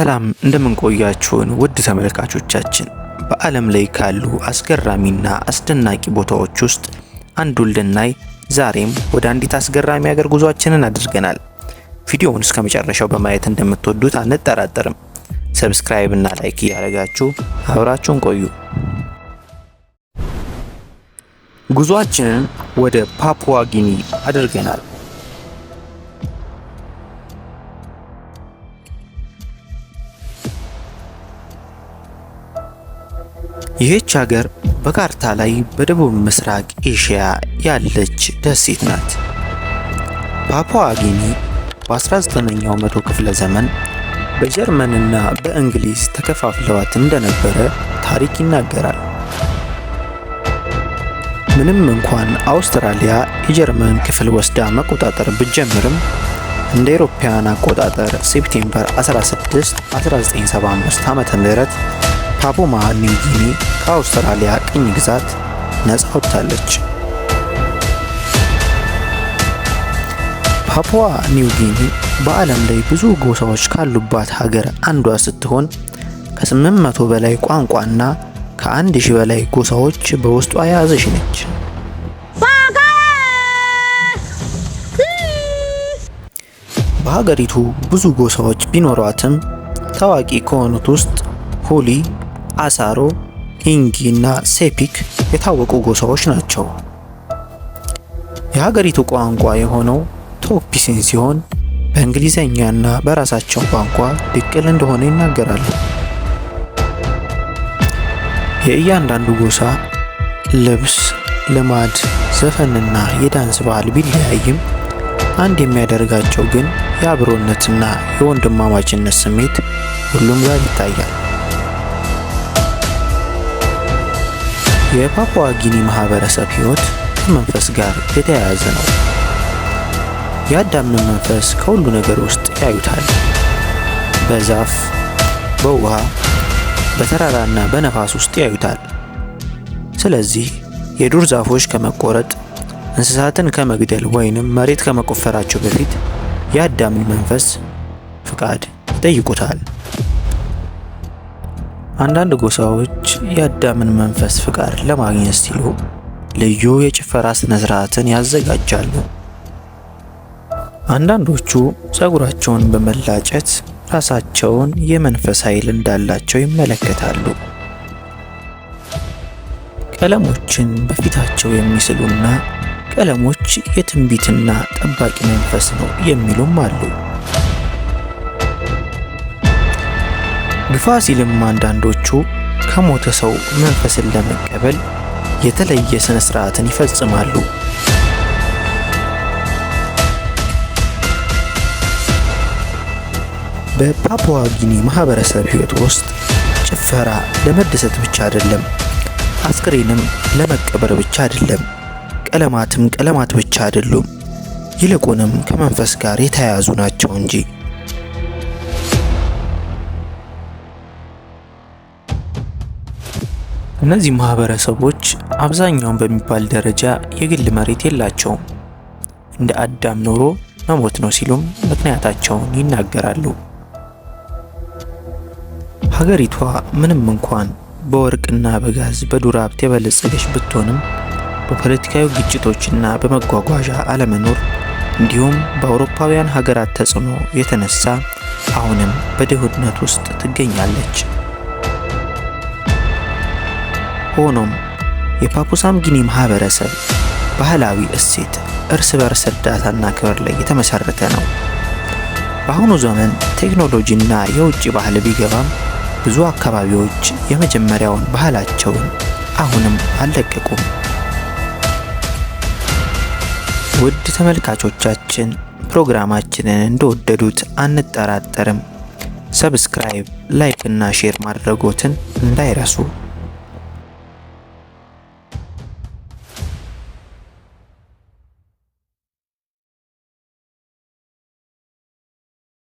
ሰላም እንደምን ቆያችሁን ውድ ተመልካቾቻችን። በዓለም ላይ ካሉ አስገራሚና አስደናቂ ቦታዎች ውስጥ አንዱን ልናይ ዛሬም ወደ አንዲት አስገራሚ ሀገር ጉዟችንን አድርገናል። ቪዲዮውን እስከ መጨረሻው በማየት እንደምትወዱት አንጠራጠርም። ሰብስክራይብ እና ላይክ እያደረጋችሁ አብራችሁን ቆዩ። ጉዟችንን ወደ ፓፑዋ ጊኒ አድርገናል። ይህች ሀገር በካርታ ላይ በደቡብ ምስራቅ ኤሽያ ያለች ደሴት ናት። ፓፑዋ ጊኒ በ19ኛው መቶ ክፍለ ዘመን በጀርመንና በእንግሊዝ ተከፋፍለዋት እንደነበረ ታሪክ ይናገራል። ምንም እንኳን አውስትራሊያ የጀርመን ክፍል ወስዳ መቆጣጠር ብትጀምርም እንደ አውሮፓውያን አቆጣጠር ሴፕቴምበር 16 1975 ዓ.ም ፓፑዋ ኒው ጊኒ ከአውስትራሊያ ቅኝ ግዛት ነፃ ወጥታለች። ፓፑዋ ኒው ጊኒ በዓለም ላይ ብዙ ጎሳዎች ካሉባት ሀገር አንዷ ስትሆን ከ800 በላይ ቋንቋና ከ1000 በላይ ጎሳዎች በውስጧ የያዘች ነች። በሀገሪቱ ብዙ ጎሳዎች ቢኖሯትም ታዋቂ ከሆኑት ውስጥ ሁሊ፣ አሳሮ፣ ኢንጊ እና ሴፒክ የታወቁ ጎሳዎች ናቸው። የሀገሪቱ ቋንቋ የሆነው ቶፒሲን ሲሆን በእንግሊዘኛና በራሳቸው ቋንቋ ድቅል እንደሆነ ይናገራሉ። የእያንዳንዱ ጎሳ ልብስ፣ ልማድ፣ ዘፈንና የዳንስ ባህል ቢለያይም አንድ የሚያደርጋቸው ግን የአብሮነትና የወንድማማችነት ስሜት ሁሉም ጋር ይታያል። የፓፑዋ ጊኒ ማህበረሰብ ህይወት ከመንፈስ ጋር የተያያዘ ነው። የአዳምን መንፈስ ከሁሉ ነገር ውስጥ ያዩታል። በዛፍ፣ በውሃ፣ በተራራና በነፋስ ውስጥ ያዩታል። ስለዚህ የዱር ዛፎች ከመቆረጥ፣ እንስሳትን ከመግደል ወይንም መሬት ከመቆፈራቸው በፊት የአዳምን መንፈስ ፍቃድ ይጠይቁታል። አንዳንድ ጎሳዎች የአዳምን መንፈስ ፍቃድ ለማግኘት ሲሉ ልዩ የጭፈራ ስነ ስርዓትን ያዘጋጃሉ። አንዳንዶቹ ፀጉራቸውን በመላጨት ራሳቸውን የመንፈስ ኃይል እንዳላቸው ይመለከታሉ። ቀለሞችን በፊታቸው የሚስሉና ቀለሞች የትንቢትና ጠባቂ መንፈስ ነው የሚሉም አሉ። ግፋ ሲልም አንዳንዶቹ ከሞተ ሰው መንፈስን ለመቀበል የተለየ ስነ ስርዓትን ይፈጽማሉ። በፓፑዋ ጊኒ ማህበረሰብ ህይወት ውስጥ ጭፈራ ለመደሰት ብቻ አይደለም፣ አስክሬንም ለመቀበር ብቻ አይደለም፣ ቀለማትም ቀለማት ብቻ አይደሉም፣ ይልቁንም ከመንፈስ ጋር የተያያዙ ናቸው እንጂ። እነዚህ ማህበረሰቦች አብዛኛውን በሚባል ደረጃ የግል መሬት የላቸውም። እንደ አዳም ኖሮ መሞት ነው ሲሉም ምክንያታቸውን ይናገራሉ። ሀገሪቷ ምንም እንኳን በወርቅና በጋዝ በዱር ሀብት የበለጸገች ብትሆንም በፖለቲካዊ ግጭቶችና በመጓጓዣ አለመኖር እንዲሁም በአውሮፓውያን ሀገራት ተጽዕኖ የተነሳ አሁንም በድህነት ውስጥ ትገኛለች። ሆኖም የፓፑዋ ጊኒ ማህበረሰብ ባህላዊ እሴት እርስ በርስ እርዳታና ክብር ላይ የተመሰረተ ነው። በአሁኑ ዘመን ቴክኖሎጂና የውጭ ባህል ቢገባም ብዙ አካባቢዎች የመጀመሪያውን ባህላቸውን አሁንም አልለቀቁም። ውድ ተመልካቾቻችን ፕሮግራማችንን እንደወደዱት አንጠራጠርም። ሰብስክራይብ፣ ላይክ እና ሼር ማድረጎትን እንዳይረሱ።